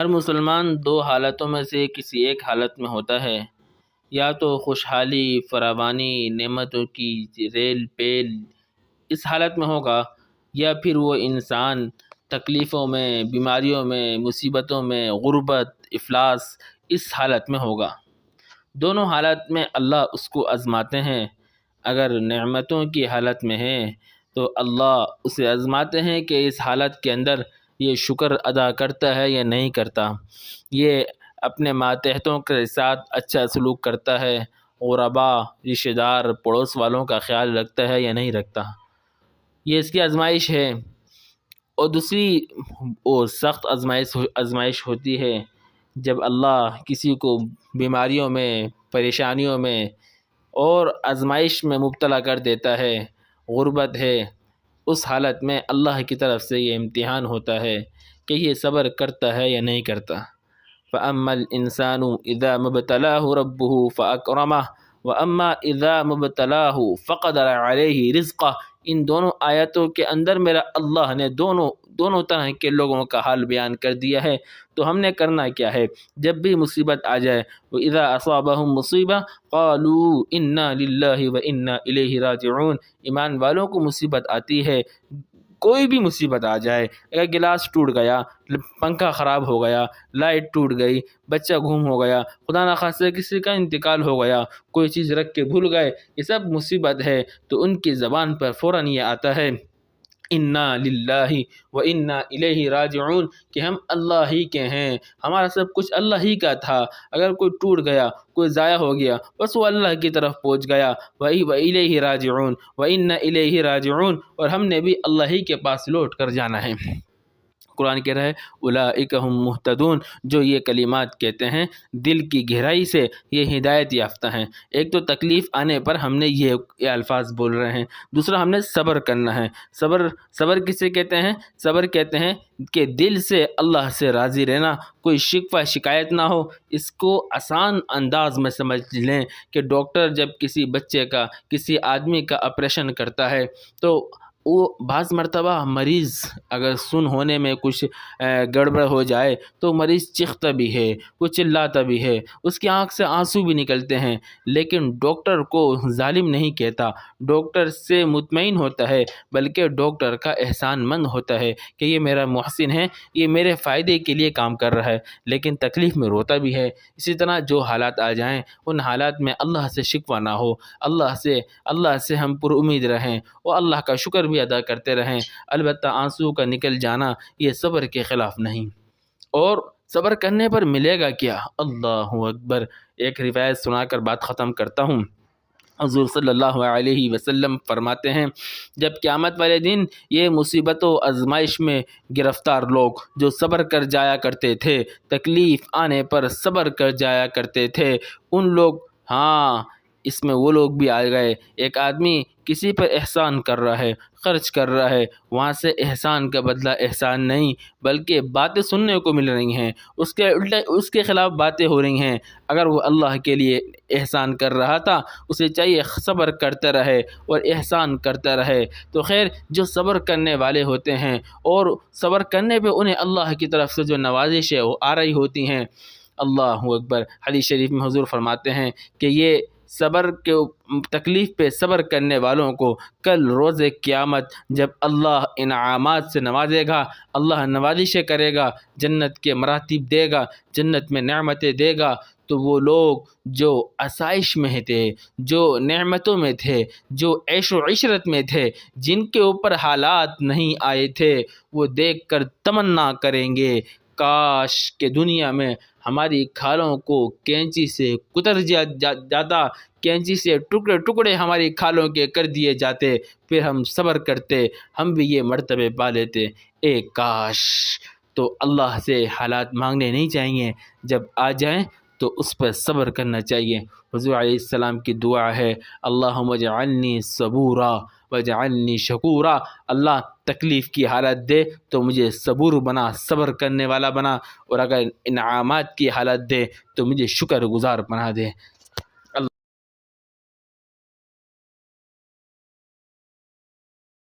ہر مسلمان دو حالتوں میں سے کسی ایک حالت میں ہوتا ہے، یا تو خوشحالی، فراوانی، نعمتوں کی ریل پیل اس حالت میں ہوگا، یا پھر وہ انسان تکلیفوں میں، بیماریوں میں، مصیبتوں میں، غربت، افلاس اس حالت میں ہوگا۔ دونوں حالت میں اللہ اس کو آزماتے ہیں۔ اگر نعمتوں کی حالت میں ہے تو اللہ اسے آزماتے ہیں کہ اس حالت کے اندر یہ شکر ادا کرتا ہے یا نہیں کرتا، یہ اپنے ماتحتوں کے ساتھ اچھا سلوک کرتا ہے، غربا، رشتہ دار، پڑوس والوں کا خیال رکھتا ہے یا نہیں رکھتا، یہ اس کی آزمائش ہے۔ اور دوسری وہ سخت آزمائش ہوتی ہے جب اللہ کسی کو بیماریوں میں، پریشانیوں میں اور آزمائش میں مبتلا کر دیتا ہے، غربت ہے، اس حالت میں اللہ کی طرف سے یہ امتحان ہوتا ہے کہ یہ صبر کرتا ہے یا نہیں کرتا۔ فَأَمَّا الْإِنسَانُ إِذَا مَبْتَلَاهُ رَبُّهُ فَأَكْرَمَهُ وَأَمَّا إِذَا مَبْتَلَاهُ فَقَدَرَ عَلَيْهِ رِزْقَهُ۔ ان دونوں آیتوں کے اندر میرا اللہ نے دونوں طرح کے لوگوں کا حال بیان کر دیا ہے۔ تو ہم نے کرنا کیا ہے؟ جب بھی مصیبت آ جائے، وَإِذَا أَصَابَهُم مُّصِيبَةٌ قَالُوا إِنَّا لِلَّهِ وَإِنَّا إِلَيْهِ رَاجِعُونَ۔ ایمان والوں کو مصیبت آتی ہے، کوئی بھی مصیبت آ جائے، اگر گلاس ٹوٹ گیا، پنکھا خراب ہو گیا، لائٹ ٹوٹ گئی، بچہ گم ہو گیا، خدا نخواستہ کسی کا انتقال ہو گیا، کوئی چیز رکھ کے بھول گئے، یہ سب مصیبت ہے، تو ان کی زبان پر فوراً یہ آتا ہے انا للہ و انا الیہ راجعون، کہ ہم اللہ ہی کے ہیں، ہمارا سب کچھ اللہ ہی کا تھا، اگر کوئی ٹوٹ گیا، کوئی ضائع ہو گیا، بس وہ اللہ کی طرف پہنچ گیا، و الیہ راجعون و انا الیہ راجعون، اور ہم نے بھی اللہ ہی کے پاس لوٹ کر جانا ہے۔ قرآن کہہ رہا ہے اولئک ھم مہتدون، جو یہ کلمات کہتے ہیں دل کی گہرائی سے یہ ہدایت یافتہ ہیں۔ ایک تو تکلیف آنے پر ہم نے یہ الفاظ بول رہے ہیں، دوسرا ہم نے صبر کرنا ہے۔ صبر کسے کہتے ہیں؟ صبر کہتے ہیں کہ دل سے اللہ سے راضی رہنا، کوئی شکوہ شکایت نہ ہو۔ اس کو آسان انداز میں سمجھ لیں کہ ڈاکٹر جب کسی بچے کا، کسی آدمی کا آپریشن کرتا ہے تو وہ بعض مرتبہ مریض اگر سن ہونے میں کچھ گڑبڑ ہو جائے تو مریض چیختا بھی ہے، وہ چلاتا بھی ہے، اس کی آنکھ سے آنسو بھی نکلتے ہیں، لیکن ڈاکٹر کو ظالم نہیں کہتا، ڈاکٹر سے مطمئن ہوتا ہے، بلکہ ڈاکٹر کا احسان مند ہوتا ہے کہ یہ میرا محسن ہے، یہ میرے فائدے کے لیے کام کر رہا ہے، لیکن تکلیف میں روتا بھی ہے۔ اسی طرح جو حالات آ جائیں ان حالات میں اللہ سے شکوہ نہ ہو، اللہ سے ہم پر امید رہیں اور اللہ کا شکر بھی ادا کرتے رہیں، البتہ آنسو کا نکل جانا یہ صبر کے خلاف نہیں۔ اور صبر کرنے پر ملے گا کیا؟ اللہ اکبر۔ ایک روایت سنا کر بات ختم کرتا ہوں۔ حضور صلی اللہ علیہ وسلم فرماتے ہیں جب قیامت والے دن یہ مصیبت و آزمائش میں گرفتار لوگ جو صبر کر جایا کرتے تھے، تکلیف آنے پر صبر کر جایا کرتے تھے، ان لوگ، ہاں اس میں وہ لوگ بھی آ گئے۔ ایک آدمی کسی پر احسان کر رہا ہے، خرچ کر رہا ہے، وہاں سے احسان کا بدلہ احسان نہیں بلکہ باتیں سننے کو مل رہی ہیں، اس کے خلاف باتیں ہو رہی ہیں۔ اگر وہ اللہ کے لیے احسان کر رہا تھا، اسے چاہیے صبر کرتا رہے اور احسان کرتا رہے۔ تو خیر، جو صبر کرنے والے ہوتے ہیں اور صبر کرنے پہ انہیں اللہ کی طرف سے جو نوازش ہے وہ آ رہی ہوتی ہیں، اللہ اکبر۔ حدیث شریف میں حضور فرماتے ہیں کہ یہ صبر کے تکلیف پہ صبر کرنے والوں کو کل روز قیامت جب اللہ انعامات سے نوازے گا، اللہ نوازشیں کرے گا، جنت کے مراتب دے گا، جنت میں نعمتیں دے گا، تو وہ لوگ جو آسائش میں تھے، جو نعمتوں میں تھے، جو عیش و عشرت میں تھے، جن کے اوپر حالات نہیں آئے تھے، وہ دیکھ کر تمنا کریں گے کاش کہ دنیا میں ہماری کھالوں کو کینچی سے کتر جاتا، کینچی سے ٹکڑے ٹکڑے ہماری کھالوں کے کر دیے جاتے، پھر ہم صبر کرتے، ہم بھی یہ مرتبے پا لیتے، اے کاش۔ تو اللہ سے حالات مانگنے نہیں چاہیے، جب آ جائیں تو اس پر صبر کرنا چاہیے۔ حضور علیہ السلام کی دعا ہے اللہم اجعلنی صبورا واجعلنی شکورا، اللہ تکلیف کی حالت دے تو مجھے صبور بنا، صبر کرنے والا بنا، اور اگر انعامات کی حالت دے تو مجھے شکر گزار بنا دے۔